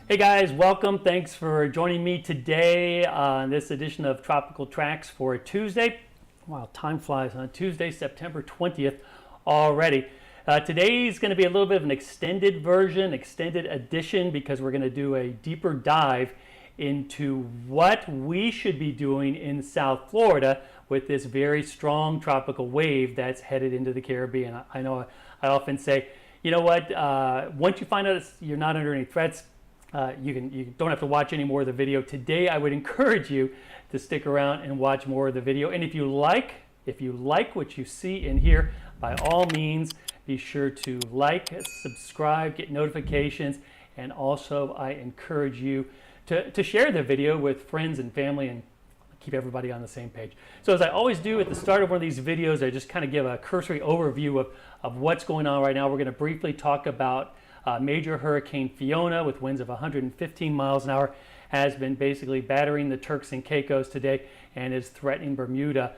Hey guys, welcome. Thanks for joining me today on this edition of Tropical Tracks for Tuesday. Wow, time flies on Tuesday, September 20th already. Today is going to be a little bit of an extended version, extended edition, because we're going to do a deeper dive into what we should be doing in South Florida with this very strong tropical wave that's headed into the Caribbean. I know I often say, you know what, once you find out you're not under any threats, you don't have to watch any more of the video. Today, I would encourage you to stick around and watch more of the video. And if you like what you see and hear, by all means, be sure to like, subscribe, get notifications, and also I encourage you to share the video with friends and family and keep everybody on the same page. So as I always do at the start of one of these videos, I just kind of give a cursory overview of what's going on right now. We're going to briefly talk about Major Hurricane Fiona, with winds of 115 miles an hour, has been basically battering the Turks and Caicos today and is threatening Bermuda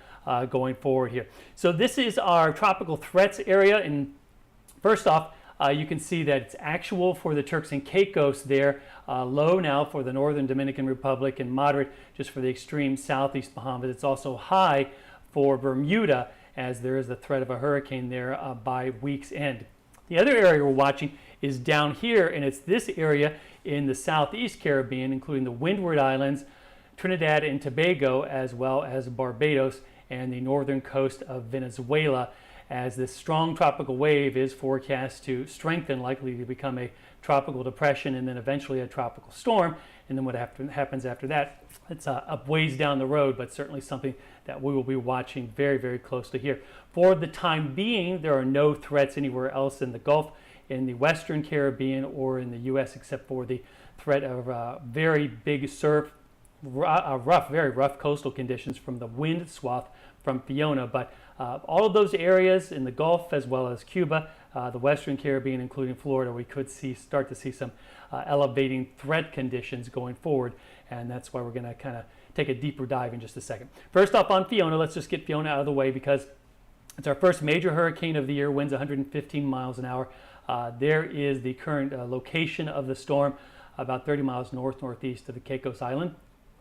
going forward here. So this is our tropical threats area, and first off, you can see that it's actual for the Turks and Caicos there, low now for the northern Dominican Republic, and moderate just for the extreme southeast Bahamas. It's also high for Bermuda, as there is the threat of a hurricane there by week's end. The other area we're watching is down here, and it's this area in the southeast Caribbean, including the Windward Islands, Trinidad and Tobago, as well as Barbados and the northern coast of Venezuela, as this strong tropical wave is forecast to strengthen, likely to become a tropical depression and then eventually a tropical storm. And then what happens after that, it's up ways down the road, but certainly something that we will be watching very, very closely here. For the time being, there are no threats anywhere else in the Gulf, in the Western Caribbean, or in the U.S., except for the threat of very big surf, very rough coastal conditions from the wind swath from Fiona. But all of those areas in the Gulf, as well as Cuba, the Western Caribbean, including Florida, we could start to see some elevating threat conditions going forward, and that's why we're going to kind of take a deeper dive in just a second. First off, on Fiona, let's just get Fiona out of the way because it's our first major hurricane of the year, winds 115 miles an hour. There is the current location of the storm, about 30 miles northeast of the Caicos Island.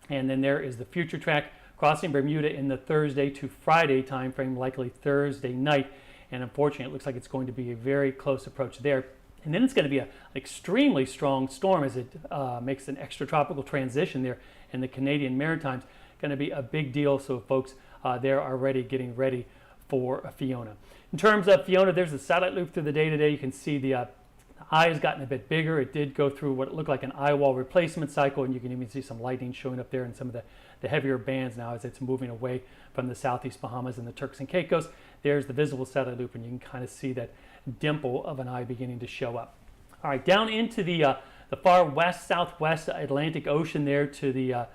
And then there is the future track crossing Bermuda in the Thursday to Friday time frame, likely Thursday night. And unfortunately, it looks like it's going to be a very close approach there. And then it's going to be an extremely strong storm as it makes an extratropical transition there in the Canadian Maritimes. Going to be a big deal, so folks there are getting ready for Fiona. In terms of Fiona, there's a satellite loop through the day today. You can see the eye has gotten a bit bigger. It did go through what looked like an eye wall replacement cycle, and you can even see some lightning showing up there in some of the heavier bands now as it's moving away from the southeast Bahamas and the Turks and Caicos. There's the visible satellite loop, and you can kind of see that dimple of an eye beginning to show up. All right, down into the far west, southwest Atlantic Ocean there to the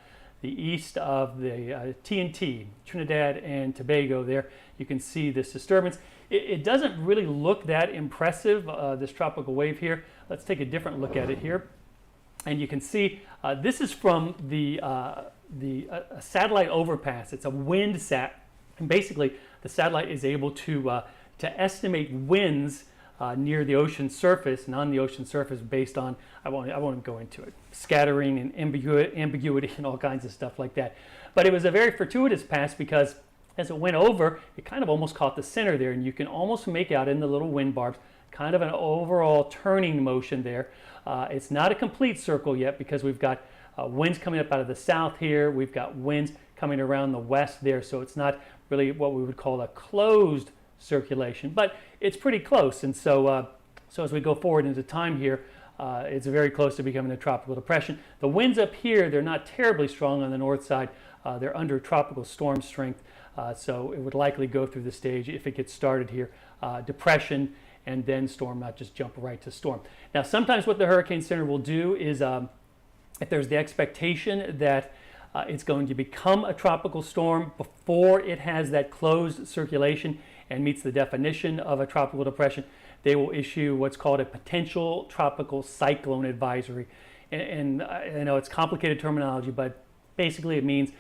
east of the TNT, Trinidad and Tobago there, you can see this disturbance. It doesn't really look that impressive, this tropical wave here. Let's take a different look at it here. And you can see this is from the satellite overpass. It's a windsat. And basically, the satellite is able to estimate winds near the ocean surface and on the ocean surface based on, I won't go into it, scattering and ambiguity and all kinds of stuff like that. But it was a very fortuitous pass because as it went over, it kind of almost caught the center there, and you can almost make out in the little wind barbs kind of an overall turning motion there. It's not a complete circle yet because we've got winds coming up out of the south here. We've got winds coming around the west there, so it's not really what we would call a closed circulation, but it's pretty close. And so as we go forward into time here, it's very close to becoming a tropical depression. The winds up here, they're not terribly strong on the north side. They're under tropical storm strength, so it would likely go through the stage if it gets started here, depression and then storm, not just jump right to storm. Now, sometimes what the Hurricane Center will do is if there's the expectation that it's going to become a tropical storm before it has that closed circulation and meets the definition of a tropical depression, they will issue what's called a potential tropical cyclone advisory. And I know it's complicated terminology, but basically it means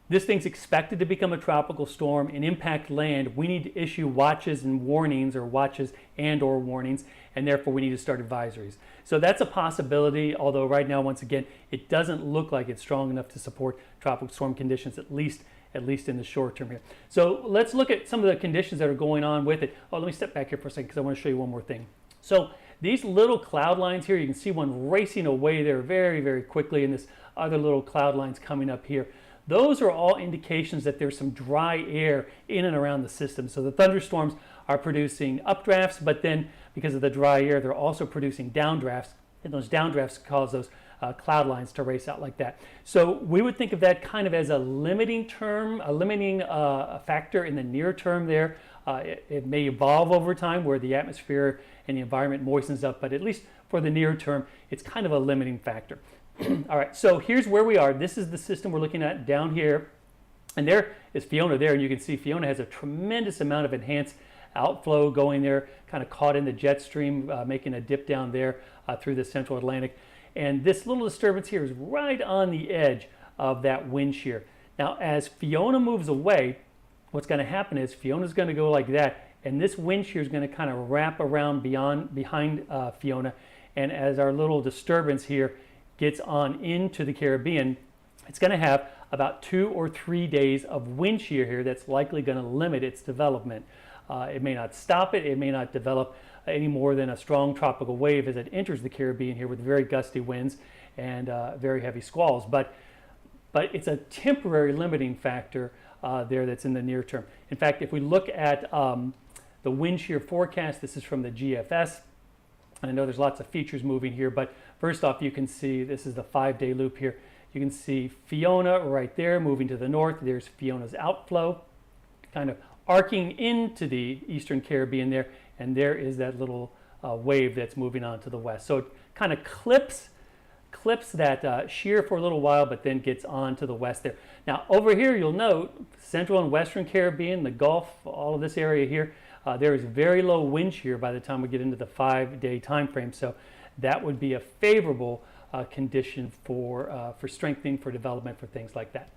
this thing's expected to become a tropical storm and impact land. We need to issue watches and warnings, or watches and or warnings, and therefore we need to start advisories. So that's a possibility, although right now, once again, it doesn't look like it's strong enough to support tropical storm conditions, at least in the short term here. So let's look at some of the conditions that are going on with it. Oh, let me step back here for a second because I want to show you one more thing. So these little cloud lines here, you can see one racing away there very, very quickly, and this other little cloud lines coming up here. Those are all indications that there's some dry air in and around the system. So the thunderstorms are producing updrafts, but then because of the dry air, they're also producing downdrafts, and those downdrafts cause those cloud lines to race out like that. So we would think of that kind of as a limiting term, a limiting factor in the near term there. It may evolve over time where the atmosphere and the environment moistens up, but at least for the near term, it's kind of a limiting factor. All right, so here's where we are. This is the system we're looking at down here. And there is Fiona there, and you can see Fiona has a tremendous amount of enhanced outflow going there, kind of caught in the jet stream, making a dip down there through the central Atlantic. And this little disturbance here is right on the edge of that wind shear. Now, as Fiona moves away, what's going to happen is Fiona's going to go like that, and this wind shear is going to kind of wrap around behind Fiona. And as our little disturbance here gets on into the Caribbean, it's going to have about 2 or 3 days of wind shear here that's likely going to limit its development. It may not stop it. It may not develop any more than a strong tropical wave as it enters the Caribbean here with very gusty winds and very heavy squalls. But it's a temporary limiting factor there that's in the near term. In fact, if we look at the wind shear forecast, this is from the GFS. I know there's lots of features moving here, but first off, you can see this is the 5-day loop here. You can see Fiona right there moving to the north. There's Fiona's outflow, kind of arcing into the eastern Caribbean there, and there is that little wave that's moving on to the west. So it kind of clips that shear for a little while, but then gets on to the west there. Now over here, you'll note central and western Caribbean, the Gulf, all of this area here, there is very low wind shear by the time we get into the 5-day time frame. So that would be a favorable condition for strengthening, for development, for things like that.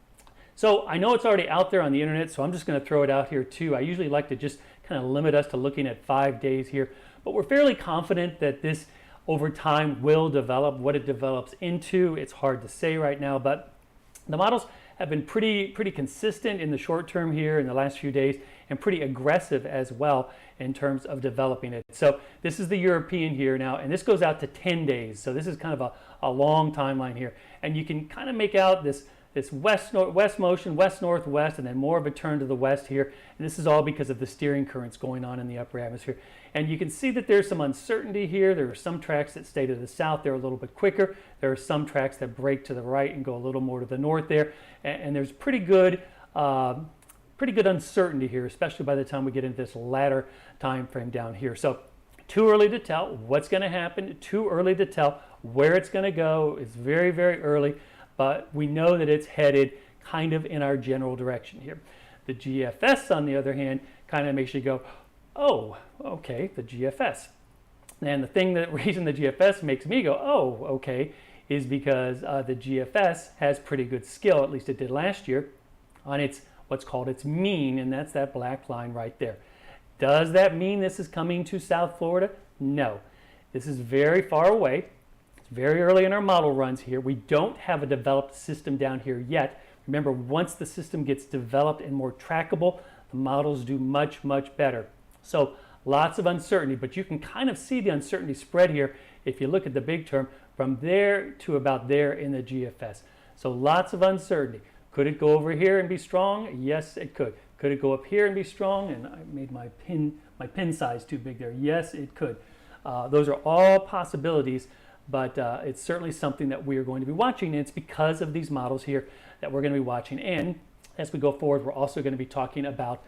So I know it's already out there on the internet, so I'm just going to throw it out here too. I usually like to just kind of limit us to looking at 5 days here, but we're fairly confident that this over time will develop. What it develops into, it's hard to say right now, but the models have been pretty consistent in the short term here in the last few days, and pretty aggressive as well in terms of developing it. So this is the European here now, and this goes out to 10 days. So this is kind of a long timeline here. And you can kind of make out this west motion, west-northwest, and then more of a turn to the west here. And this is all because of the steering currents going on in the upper atmosphere. And you can see that there's some uncertainty here. There are some tracks that stay to the south. They're a little bit quicker. There are some tracks that break to the right and go a little more to the north there. And there's pretty good uncertainty here, especially by the time we get into this latter time frame down here. So too early to tell what's going to happen, too early to tell where it's going to go. It's very, very early, but we know that it's headed kind of in our general direction here. The GFS, on the other hand, kind of makes you go, oh, okay, the GFS. And the reason the GFS makes me go, oh, okay, is because the GFS has pretty good skill, at least it did last year, on its what's called its mean, and that's that black line right there. Does that mean this is coming to South Florida? No. This is very far away. It's very early in our model runs here. We don't have a developed system down here yet. Remember, once the system gets developed and more trackable, the models do much, much better. So lots of uncertainty, but you can kind of see the uncertainty spread here if you look at the big term from there to about there in the GFS. So lots of uncertainty. Could it go over here and be strong? Yes, it could. Could it go up here and be strong? And I made my pin size too big there. Yes, it could. Those are all possibilities but it's certainly something that we are going to be watching, and it's because of these models here that we're going to be watching. And as we go forward, we're also going to be talking about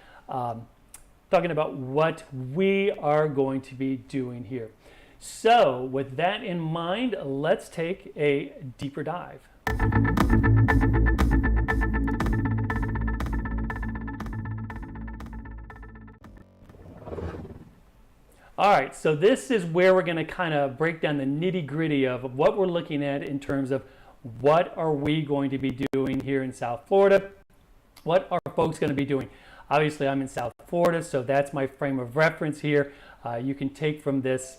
what we are going to be doing here. So with that in mind, let's take a deeper dive. All right, so this is where we're going to kind of break down the nitty-gritty of what we're looking at in terms of what are we going to be doing here in South Florida. What are folks going to be doing? Obviously, I'm in South Florida, so that's my frame of reference here. You can take from this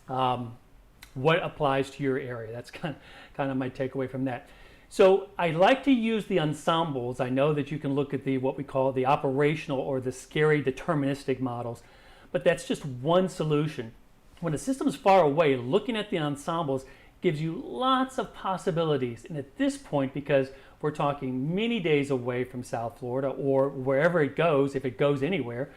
what applies to your area. That's kind of my takeaway from that. So I like to use the ensembles. I know that you can look at what we call the operational or the scary deterministic models, but that's just one solution. When a system is far away, looking at the ensembles gives you lots of possibilities. And at this point, because we're talking many days away from South Florida or wherever it goes, if it goes anywhere,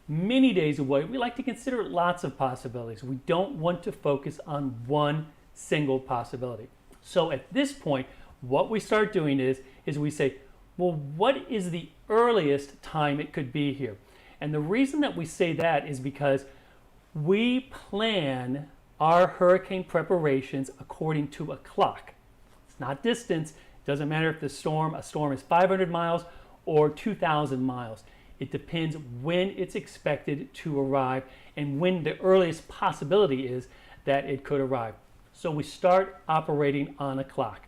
many days away, we like to consider lots of possibilities. We don't want to focus on one single possibility. So at this point, what we start doing is we say, well, what is the earliest time it could be here? And the reason that we say that is because we plan our hurricane preparations according to a clock. It's not distance. It doesn't matter if a storm is 500 miles or 2,000 miles. It depends when it's expected to arrive and when the earliest possibility is that it could arrive. So we start operating on a clock.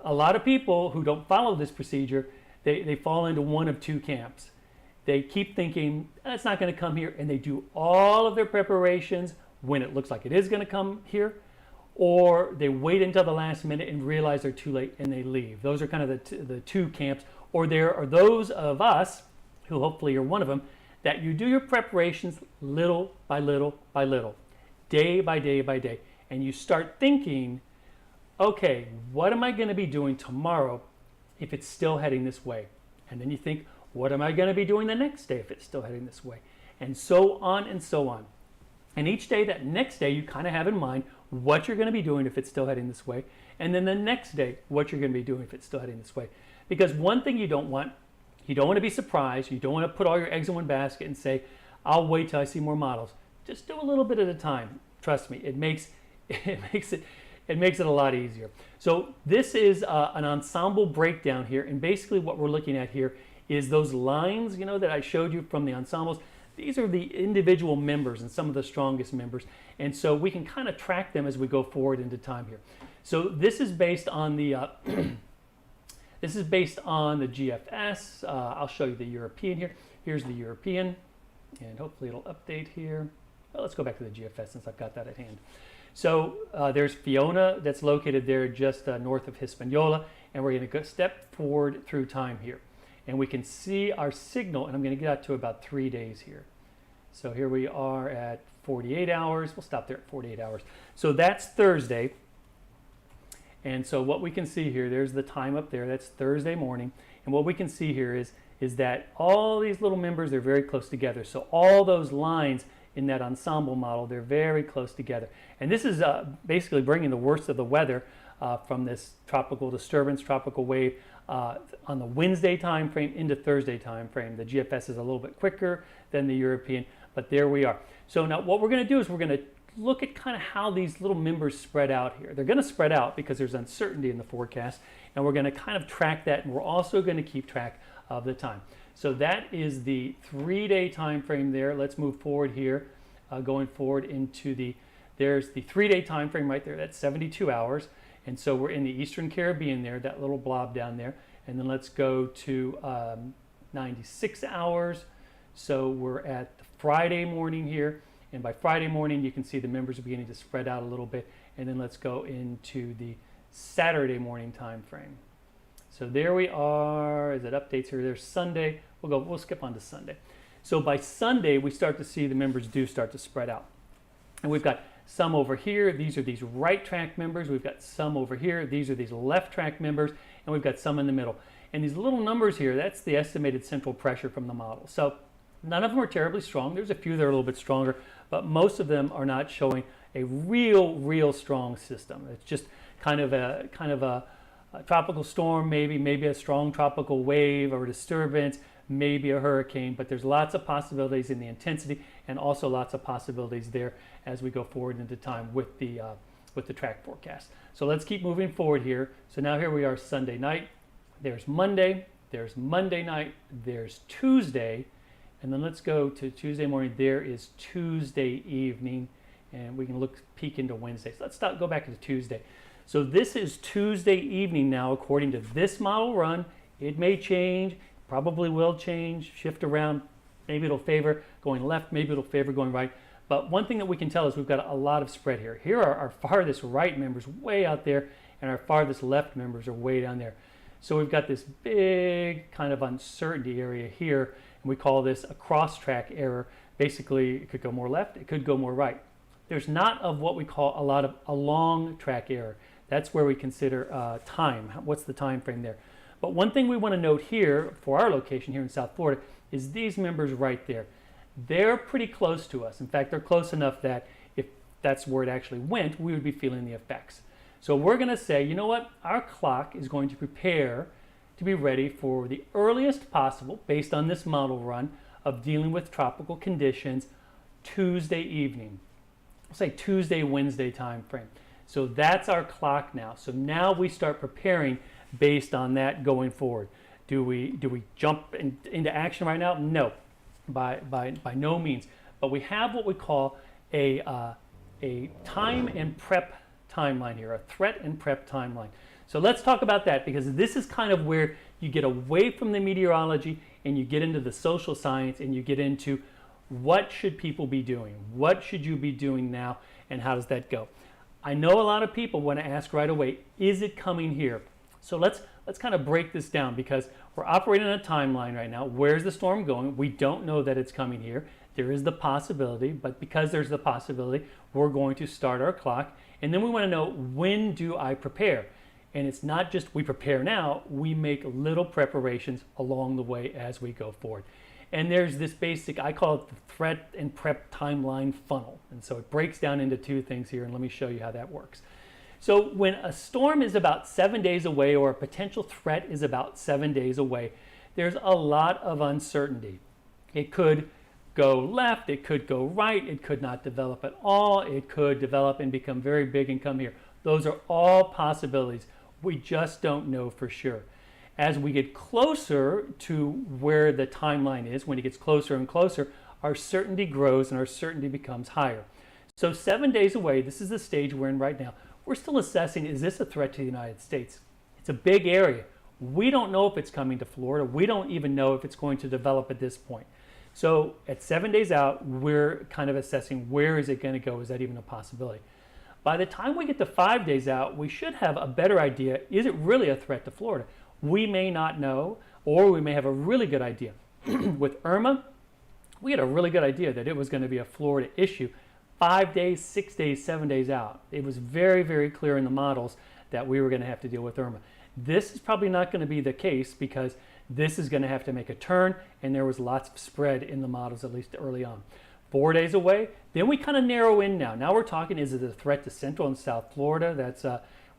A lot of people who don't follow this procedure, they fall into one of two camps. They keep thinking, it's not going to come here, and they do all of their preparations when it looks like it is going to come here, or they wait until the last minute and realize they're too late and they leave. Those are kind of the two camps. Or there are those of us, who hopefully are one of them, that you do your preparations little by little by little, day by day by day, and you start thinking, okay, what am I going to be doing tomorrow if it's still heading this way? And then you think, what am I going to be doing the next day if it's still heading this way? And so on and so on. And each day, that next day, you kind of have in mind what you're going to be doing if it's still heading this way. And then the next day, what you're going to be doing if it's still heading this way. Because one thing you don't want to be surprised. You don't want to put all your eggs in one basket and say, I'll wait till I see more models. Just do a little bit at a time. Trust me, it makes it a lot easier. So this is an ensemble breakdown here. And basically what we're looking at here is those lines, that I showed you from the ensembles. These are the individual members and some of the strongest members. And so we can kind of track them as we go forward into time here. So this is based on the GFS. I'll show you the European here. Here's the European, and hopefully it'll update here. Well, let's go back to the GFS since I've got that at hand. So there's Fiona that's located there just north of Hispaniola, and we're going to go step forward through time here. And we can see our signal, and I'm going to get out to about 3 days here. So here we are at 48 hours. We'll stop there at 48 hours. So that's Thursday. And so what we can see here, there's the time up there. That's Thursday morning. And what we can see here is that all these little members, they're very close together. So all those lines in that ensemble model, they're very close together. And this is basically bringing the worst of the weather from this tropical disturbance, tropical wave, on the Wednesday time frame into Thursday time frame. The GFS is a little bit quicker than the European, but there we are. So now what we're going to do is we're going to look at kind of how these little members spread out here. They're going to spread out because there's uncertainty in the forecast, and we're going to kind of track that, and we're also going to keep track of the time. So that is the 3-day time frame there. Let's move forward here, going forward into there's the 3-day time frame right there. That's 72 hours. And so we're in the Eastern Caribbean there, that little blob down there. And then let's go to 96 hours. So we're at the Friday morning here. And by Friday morning, you can see the members are beginning to spread out a little bit. And then let's go into the Saturday morning time frame. So there we are. As it updates here, there's Sunday. We'll skip on to Sunday. So by Sunday, we start to see the members do start to spread out. And we've got some over here. These are these right track members. We've got some over here. These are these left track members. And we've got some in the middle. And these little numbers here, that's the estimated central pressure from the model. So none of them are terribly strong. There's a few that are a little bit stronger, but most of them are not showing a real strong system. It's just kind of a tropical storm, maybe a strong tropical wave or disturbance, maybe a hurricane, but there's lots of possibilities in the intensity and also lots of possibilities there as we go forward into time with the track forecast. So let's keep moving forward here. So now here we are Sunday night, there's Monday night, there's Tuesday, and then let's go to Tuesday morning, there is Tuesday evening, and we can peek into Wednesday. So let's go back to Tuesday. So this is Tuesday evening now according to this model run. It may change, probably will change, shift around. Maybe it'll favor going left, maybe it'll favor going right. But one thing that we can tell is we've got a lot of spread here. Here are our farthest right members way out there, and our farthest left members are way down there. So we've got this big kind of uncertainty area here, and we call this a cross-track error. Basically, it could go more left, it could go more right. There's not of what we call a long track error. That's where we consider time. What's the time frame there? But one thing we want to note here for our location here in South Florida is these members right there. They're pretty close to us. In fact, they're close enough that if that's where it actually went, we would be feeling the effects. So we're going to say, you know what? Our clock is going to prepare to be ready for the earliest possible, based on this model run, of dealing with tropical conditions Tuesday evening. We'll say Tuesday, Wednesday time frame. So that's our clock now. So now we start preparing based on that going forward. Do we jump into action right now? No, by no means. But we have what we call a time and prep timeline here, a threat and prep timeline. So let's talk about that, because this is kind of where you get away from the meteorology and you get into the social science and you get into what should people be doing? What should you be doing now, and how does that go? I know a lot of people want to ask right away, is it coming here? So let's kind of break this down, because we're operating on a timeline right now. Where's the storm going? We don't know that it's coming here. There is the possibility, but because there's the possibility, we're going to start our clock. And then we want to know, when do I prepare? And it's not just we prepare now, we make little preparations along the way as we go forward. And there's this basic, I call it the threat and prep timeline funnel. And so it breaks down into two things here, and let me show you how that works. So when a storm is about 7 days away, or a potential threat is about 7 days away, there's a lot of uncertainty. It could go left, it could go right, it could not develop at all, it could develop and become very big and come here. Those are all possibilities. We just don't know for sure. As we get closer to where the timeline is, when it gets closer and closer, our certainty grows and our certainty becomes higher. So 7 days away, this is the stage we're in right now. We're still assessing, is this a threat to the United States? It's a big area. We don't know if it's coming to Florida. We don't even know if it's going to develop at this point. So at 7 days out, we're kind of assessing, where is it going to go? Is that even a possibility? By the time we get to 5 days out, we should have a better idea. Is it really a threat to Florida? We may not know, or we may have a really good idea. With Irma, we had a really good idea that it was going to be a Florida issue 5 days, 6 days, 7 days out. It was very, very clear in the models that we were going to have to deal with Irma. This is probably not going to be the case, because this is going to have to make a turn, and there was lots of spread in the models, at least early on. 4 days away, then we kind of narrow in now. Now we're talking, is it a threat to Central and South Florida? That's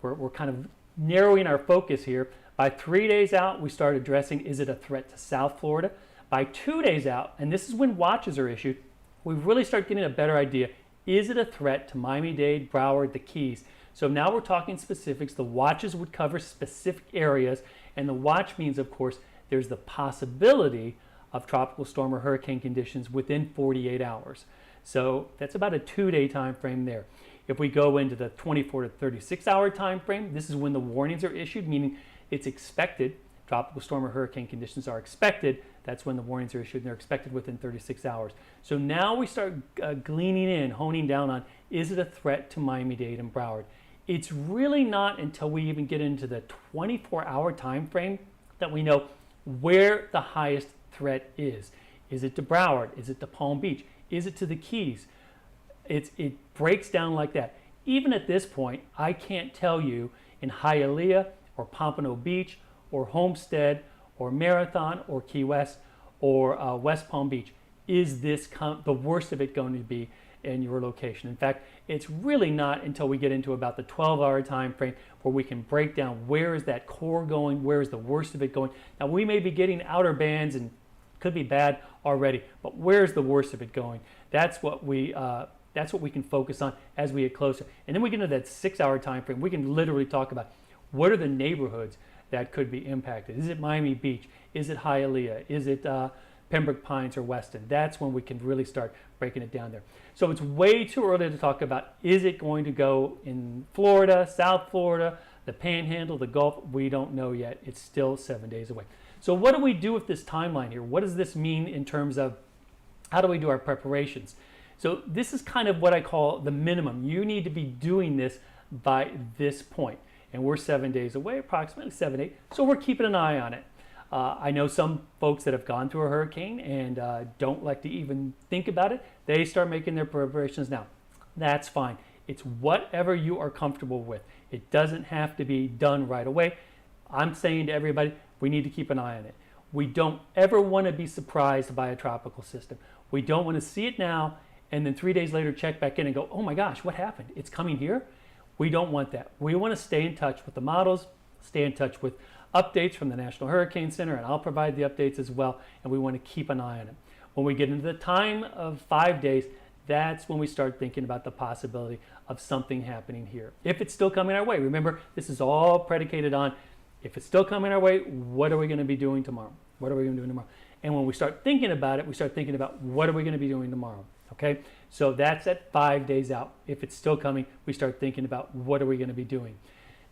we're kind of narrowing our focus here. By 3 days out, we start addressing, is it a threat to South Florida? By 2 days out, and this is when watches are issued, we really start getting a better idea. Is it a threat to Miami-Dade, Broward, the Keys? So now we're talking specifics. The watches would cover specific areas, and the watch means, of course, there's the possibility of tropical storm or hurricane conditions within 48 hours. So that's about a 2-day time frame there. If we go into the 24 to 36 hour time frame, this is when the warnings are issued, meaning it's expected. Tropical storm or hurricane conditions are expected. That's when the warnings are issued, and they're expected within 36 hours. So now we start gleaning in, honing down on, is it a threat to Miami-Dade and Broward? It's really not until we even get into the 24-hour time frame that we know where the highest threat is. Is it to Broward? Is it to Palm Beach? Is it to the Keys? It breaks down like that. Even at this point, I can't tell you in Hialeah or Pompano Beach or Homestead or Marathon or Key West or West Palm Beach, is this the worst of it going to be? in your location. In fact, it's really not until we get into about the 12-hour time frame where we can break down where is that core going, where is the worst of it going. Now, we may be getting outer bands and could be bad already, but where's the worst of it going? That's what we can focus on as we get closer. And then we get into that 6-hour time frame. We can literally talk about what are the neighborhoods that could be impacted. Is it Miami Beach? Is it Hialeah? Is it Pembroke Pines or Weston? That's when we can really start breaking it down there. So it's way too early to talk about, is it going to go in Florida, South Florida, the Panhandle, the Gulf? We don't know yet. It's still 7 days away. So what do we do with this timeline here? What does this mean in terms of how do we do our preparations? So this is kind of what I call the minimum. You need to be doing this by this point. And we're 7 days away, approximately 7, 8. So we're keeping an eye on it. I know some folks that have gone through a hurricane and don't like to even think about it. They start making their preparations now. That's fine. It's whatever you are comfortable with. It doesn't have to be done right away. I'm saying to everybody, we need to keep an eye on it. We don't ever want to be surprised by a tropical system. We don't want to see it now and then 3 days later check back in and go, oh my gosh, what happened? It's coming here? We don't want that. We want to stay in touch with the models, stay in touch with updates from the National Hurricane Center, and I'll provide the updates as well, and we want to keep an eye on it. When we get into the time of 5 days, that's when we start thinking about the possibility of something happening here. If it's still coming our way, remember, this is all predicated on if it's still coming our way, what are we going to be doing tomorrow? What are we going to do tomorrow? And when we start thinking about it, we start thinking about what are we going to be doing tomorrow? Okay, so that's at 5 days out. If it's still coming, we start thinking about what are we going to be doing.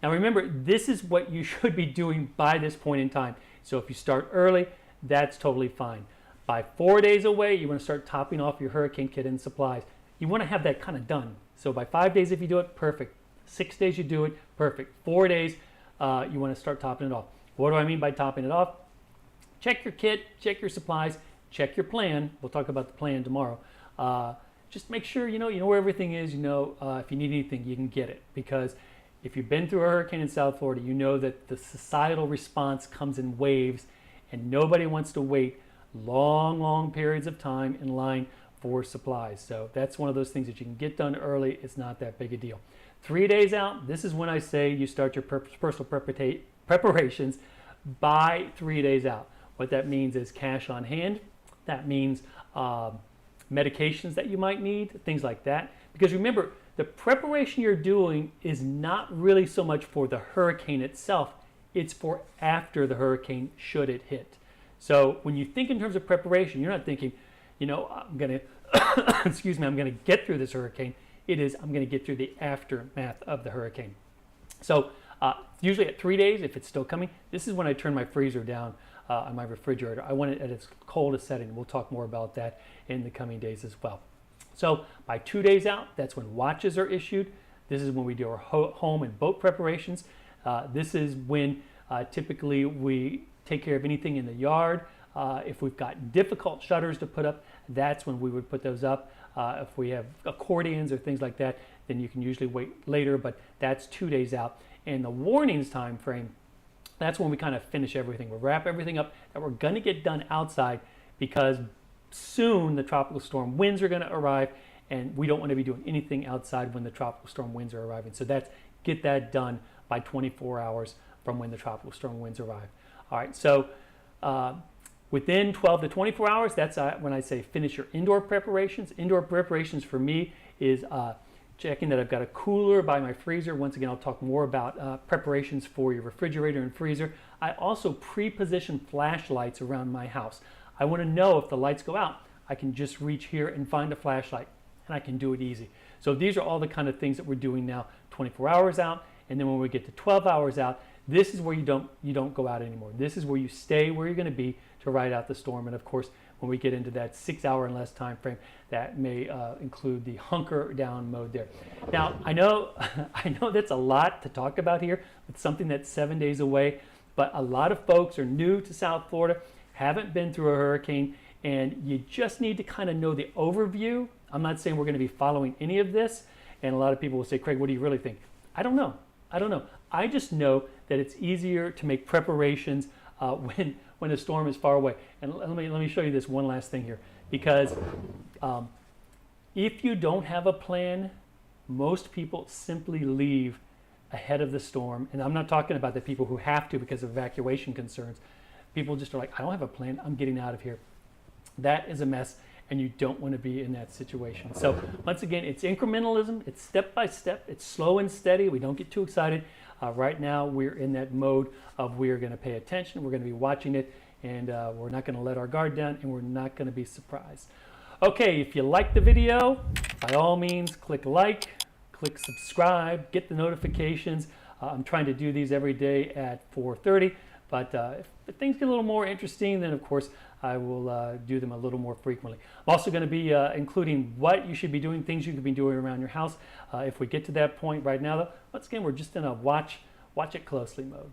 Now remember, this is what you should be doing by this point in time. So if you start early, that's totally fine. By 4 days away, you want to start topping off your hurricane kit and supplies. You want to have that kind of done. So by 5 days, if you do it, perfect. 6 days, you do it, perfect. 4 days, you want to start topping it off. What do I mean by topping it off? Check your kit, check your supplies, check your plan. We'll talk about the plan tomorrow. Just make sure you know where everything is. If you need anything, you can get it. Because if you've been through a hurricane in South Florida, you know that the societal response comes in waves, and nobody wants to wait long periods of time in line for supplies. So that's one of those things that you can get done early. It's not that big a deal. 3 days out, this is when I say you start your personal preparations by 3 days out. What that means is cash on hand. That means medications that you might need, things like that. Because remember, the preparation you're doing is not really so much for the hurricane itself, it's for after the hurricane should it hit. So when you think in terms of preparation, you're not thinking, I'm going to, excuse me, I'm going to get through this hurricane. It is, I'm going to get through the aftermath of the hurricane. So usually at 3 days, if it's still coming, this is when I turn my freezer down on my refrigerator. I want it at its coldest setting. We'll talk more about that in the coming days as well. So by 2 days out, that's when watches are issued. This is when we do our home and boat preparations. This is when typically we take care of anything in the yard. If we've got difficult shutters to put up, that's when we would put those up. If we have accordions or things like that, then you can usually wait later, but that's 2 days out. And the warnings time frame, that's when we kind of finish everything. We wrap everything up that we're going to get done outside, because soon the tropical storm winds are going to arrive, and we don't want to be doing anything outside when the tropical storm winds are arriving. So that's get that done by 24 hours from when the tropical storm winds arrive. All right, so within 12 to 24 hours, that's when I say finish your indoor preparations. Indoor preparations for me is checking that I've got a cooler by my freezer. Once again, I'll talk more about preparations for your refrigerator and freezer. I also pre-position flashlights around my house. I want to know if the lights go out, I can just reach here and find a flashlight, and I can do it easy. So these are all the kind of things that we're doing now, 24 hours out, and then when we get to 12 hours out, this is where you don't go out anymore. This is where you stay where you're going to be to ride out the storm. And of course, when we get into that 6 hour and less time frame, that may include the hunker down mode there. Now, I know that's a lot to talk about here. It's something that's 7 days away, but a lot of folks are new to South Florida, haven't been through a hurricane, and you just need to kind of know the overview. I'm not saying we're going to be following any of this, and a lot of people will say, Craig, what do you really think? I don't know. I just know that it's easier to make preparations when the storm is far away. And let me show you this one last thing here, because If you don't have a plan, most people simply leave ahead of the storm. And I'm not talking about the people who have to because of evacuation concerns. People just are like, I don't have a plan, I'm getting out of here. That is a mess, and you don't want to be in that situation. So once again, it's incrementalism, it's step by step, it's slow and steady. We don't get too excited. Right now, we're in that mode of we're going to pay attention, we're going to be watching it, and we're not going to let our guard down, and we're not going to be surprised. Okay, if you like the video, by all means, click like, click subscribe, get the notifications. I'm trying to do these every day at 4:30, but if things get a little more interesting, then of course I will do them a little more frequently. I'm also going to be including what you should be doing, things you could be doing around your house. If we get to that point right now, though, once again, we're just in a watch it closely mode.